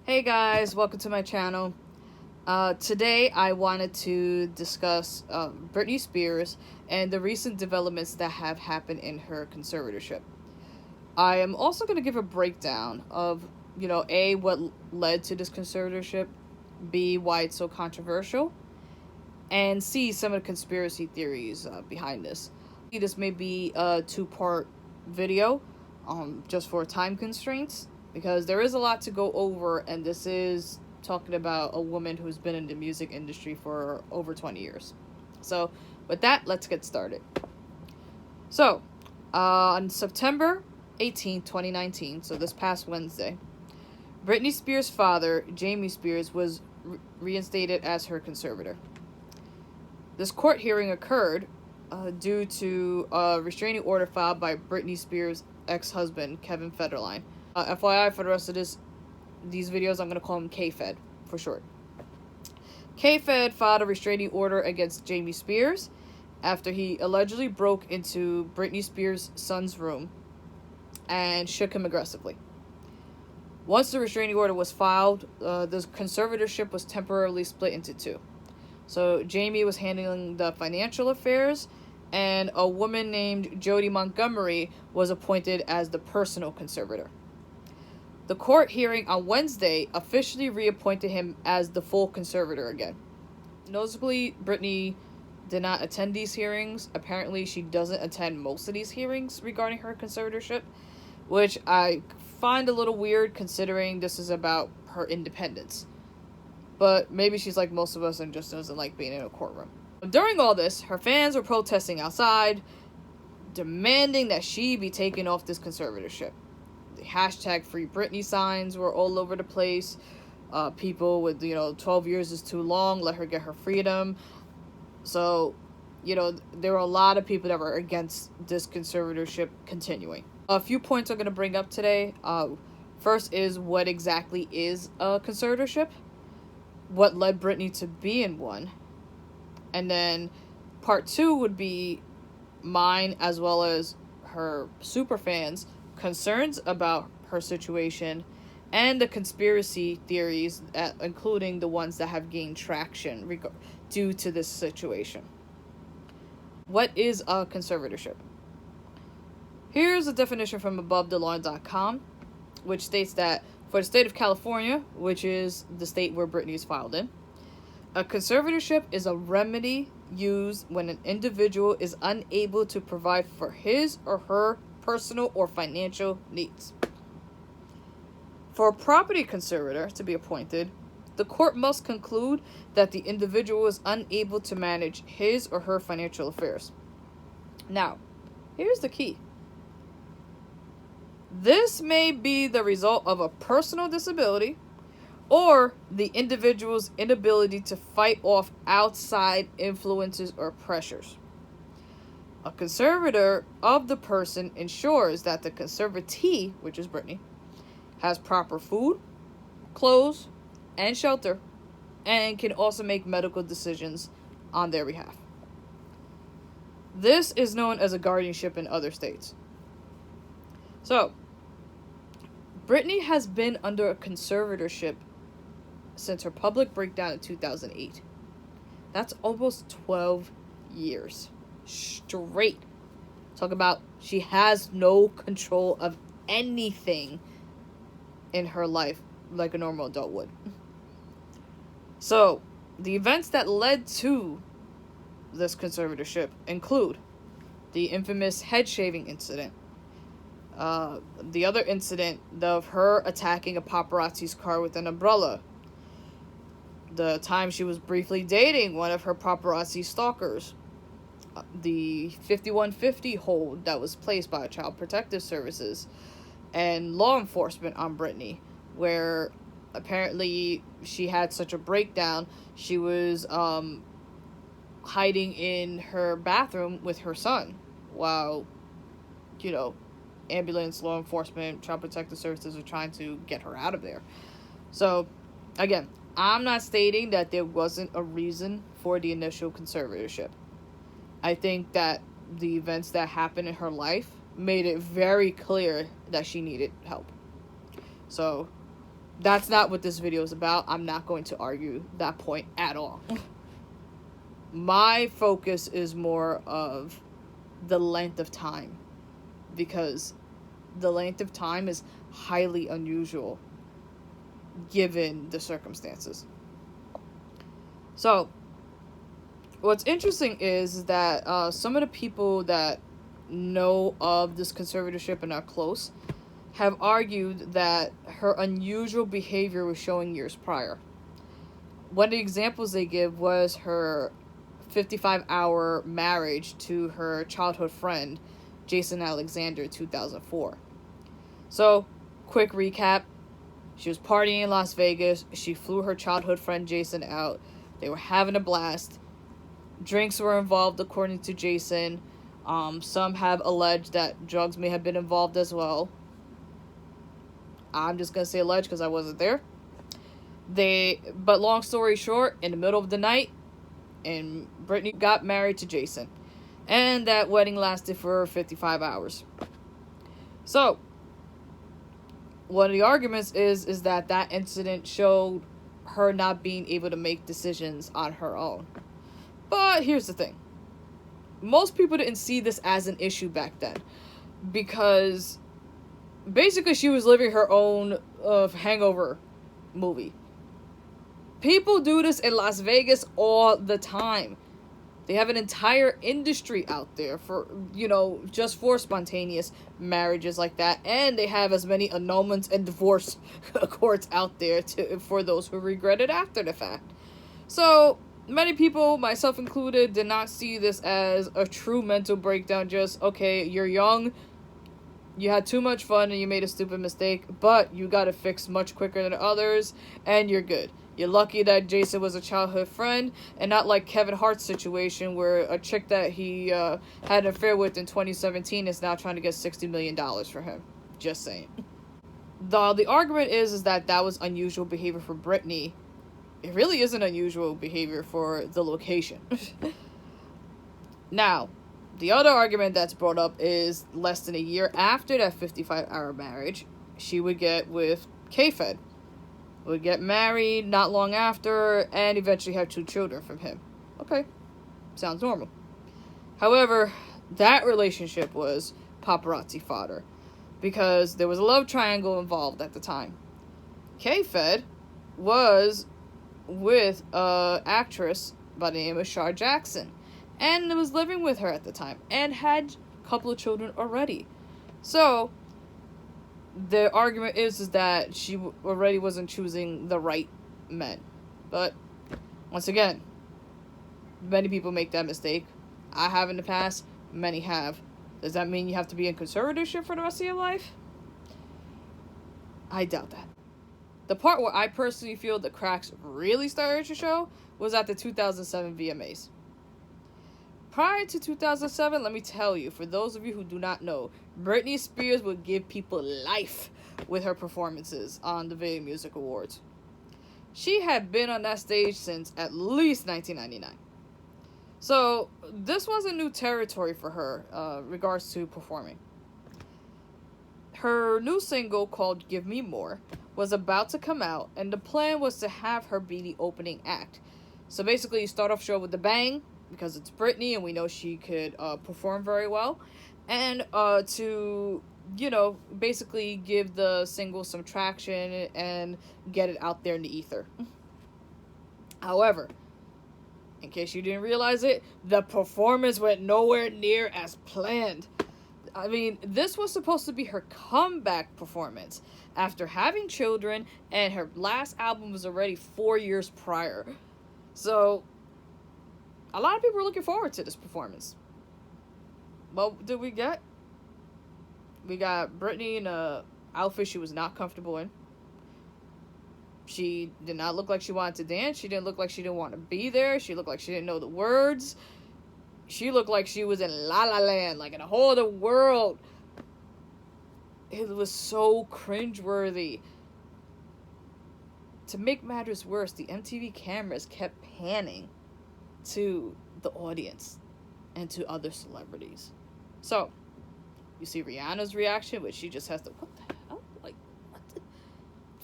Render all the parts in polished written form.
Hey guys, welcome to my channel. Today I wanted to discuss Britney Spears and the recent developments that have happened in her conservatorship. I am also going to give a breakdown of, A, what led to this conservatorship, B, why it's so controversial, and C, some of the conspiracy theories behind this. This may be a two-part video, just for time constraints, because there is a lot to go over, and this is talking about a woman who's been in the music industry for over 20 years. So, with that, let's get started. So, on September 18, 2019, so this past Wednesday, Britney Spears' father, Jamie Spears, was reinstated as her conservator. This court hearing occurred due to a restraining order filed by Britney Spears' ex-husband, Kevin Federline. FYI, for the rest of these videos, I'm going to call him K-Fed for short. K-Fed filed a restraining order against Jamie Spears after he allegedly broke into Britney Spears' son's room and shook him aggressively. Once the restraining order was filed, the conservatorship was temporarily split into two. So Jamie was handling the financial affairs, and a woman named Jody Montgomery was appointed as the personal conservator. The court hearing on Wednesday officially reappointed him as the full conservator again. Notably, Britney did not attend these hearings. Apparently, she doesn't attend most of these hearings regarding her conservatorship, which I find a little weird considering this is about her independence. But maybe she's like most of us and just doesn't like being in a courtroom. During all this, her fans were protesting outside, demanding that she be taken off this conservatorship. The hashtag Free Britney signs were all over the place. People with, 12 years is too long, let her get her freedom. So, there were a lot of people that were against this conservatorship continuing. A few points I'm going to bring up today. First is, what exactly is a conservatorship? What led Britney to be in one? And then part two would be mine as well as her superfans' concerns about her situation and the conspiracy theories, including the ones that have gained traction due to this situation. What is a conservatorship? Here's a definition from AboveTheLaw.com, which states that for the state of California, which is the state where Britney is filed in, a conservatorship is a remedy used when an individual is unable to provide for his or her personal or financial needs. For a property conservator to be appointed, the court must conclude that the individual is unable to manage his or her financial affairs. Now, here's the key. This may be the result of a personal disability or the individual's inability to fight off outside influences or pressures. A conservator of the person ensures that the conservatee, which is Britney, has proper food, clothes, and shelter, and can also make medical decisions on their behalf. This is known as a guardianship in other states. So, Britney has been under a conservatorship since her public breakdown in 2008. That's almost 12 years straight. Talk about she has no control of anything in her life like a normal adult would. So, the events that led to this conservatorship include the infamous head shaving incident, the other incident of her attacking a paparazzi's car with an umbrella, the time she was briefly dating one of her paparazzi stalkers, the 5150 hold that was placed by Child Protective Services and law enforcement on Britney, where apparently she had such a breakdown, she was hiding in her bathroom with her son while, ambulance, law enforcement, Child Protective Services are trying to get her out of there. So, again, I'm not stating that there wasn't a reason for the initial conservatorship. I think that the events that happened in her life made it very clear that she needed help. So, That's not what this video is about. I'm not going to argue that point at all. My focus is more of the length of time, because the length of time is highly unusual given the circumstances. So, what's interesting is that some of the people that know of this conservatorship and are close have argued that her unusual behavior was showing years prior. One of the examples they give was her 55-hour marriage to her childhood friend, Jason Alexander, in 2004. So, quick recap. She was partying in Las Vegas. She flew her childhood friend Jason out. They were having a blast. Drinks were involved, according to Jason. Some have alleged that drugs may have been involved as well. I'm just going to say alleged because I wasn't there. But long story short, in the middle of the night, and Britney got married to Jason. And that wedding lasted for 55 hours. So, one of the arguments is that incident showed her not being able to make decisions on her own. But here's the thing. Most people didn't see this as an issue back then, because basically she was living her own hangover movie. People do this in Las Vegas all the time. They have an entire industry out there for, just for spontaneous marriages like that. And they have as many annulments and divorce courts out there for those who regret it after the fact. So, many people, myself included, did not see this as a true mental breakdown. Just, okay, you're young, you had too much fun, and you made a stupid mistake, but you got it fixed much quicker than others, and you're good. You're lucky that Jason was a childhood friend, and not like Kevin Hart's situation where a chick that he had an affair with in 2017 is now trying to get $60 million for him. Just saying. The argument is that was unusual behavior for Britney. It really isn't unusual behavior for the location. Now, the other argument that's brought up is less than a year after that 55-hour marriage, she would get with K-Fed. Would get married not long after, and eventually have 2 children from him. Okay, sounds normal. However, that relationship was paparazzi fodder, because there was a love triangle involved at the time. K-Fed was with an actress by the name of Shar Jackson, and was living with her at the time, and had a couple of children already. So, the argument is that she already wasn't choosing the right men. But, once again, many people make that mistake. I have in the past. Many have. Does that mean you have to be in conservatorship for the rest of your life? I doubt that. The part where I personally feel the cracks really started to show was at the 2007 VMAs. Prior to 2007, let me tell you, for those of you who do not know, Britney Spears would give people life with her performances on the Video Music Awards. She had been on that stage since at least 1999. So, this wasn't new territory for her, regards to performing. Her new single, called Give Me More, was about to come out, and the plan was to have her be the opening act. So basically, you start off show with a bang, because it's Britney, and we know she could perform very well, and to, basically give the single some traction and get it out there in the ether. However, in case you didn't realize it, the performance went nowhere near as planned. I mean, this was supposed to be her comeback performance after having children, and her last album was already 4 years prior. So, a lot of people were looking forward to this performance. What did we get? We got Britney in a outfit she was not comfortable in. She did not look like she wanted to dance. She didn't look like she didn't want to be there. She looked like she didn't know the words. She looked like she was in La La Land, like in a whole other world. It was so cringeworthy. To make matters worse, the MTV cameras kept panning to the audience and to other celebrities. So, you see Rihanna's reaction, which she just has to, what the hell? Like, what the?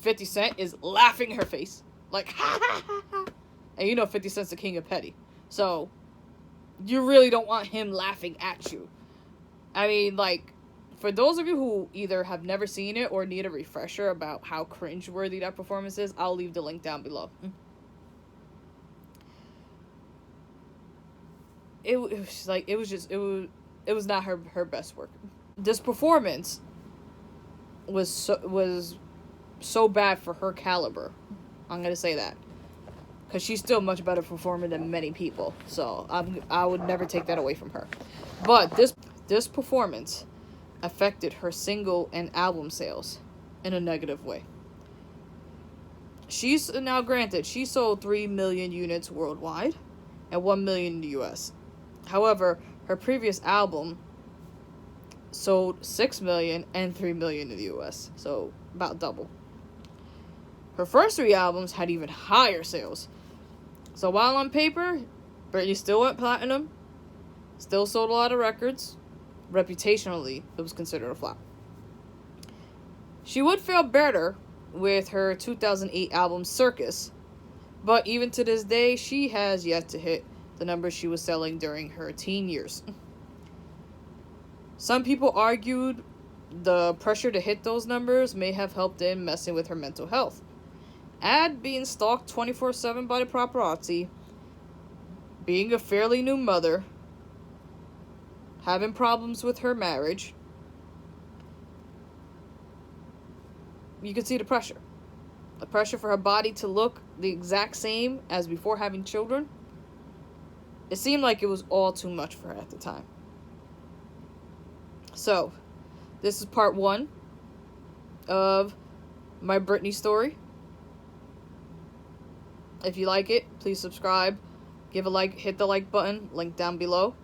50 Cent is laughing in her face. Like, ha ha ha ha. And you know 50 Cent's the king of petty. So, you really don't want him laughing at you. I mean, like, for those of you who either have never seen it or need a refresher about how cringeworthy that performance is, I'll leave the link down below. It was like, it was not her best work. This performance was so bad for her caliber. I'm gonna say that, because she's still a much better performer than many people. So I would never take that away from her. But this performance affected her single and album sales in a negative way. She's now granted, she sold 3 million units worldwide and 1 million in the US. However, her previous album sold 6 million and 3 million in the US, so about double. Her first 3 albums had even higher sales. So while on paper, Britney still went platinum, still sold a lot of records. Reputationally, it was considered a flop. She would fare better with her 2008 album Circus, but even to this day, she has yet to hit the numbers she was selling during her teen years. Some people argued the pressure to hit those numbers may have helped in messing with her mental health. Add being stalked 24/7 by the paparazzi, being a fairly new mother, having problems with her marriage. You can see the pressure. The pressure for her body to look the exact same as before having children. It seemed like it was all too much for her at the time. So, this is part 1 of my Britney story. If you like it, please subscribe, give a like, hit the like button, link down below.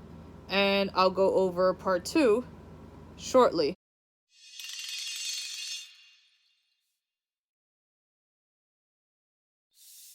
And I'll go over part 2 shortly.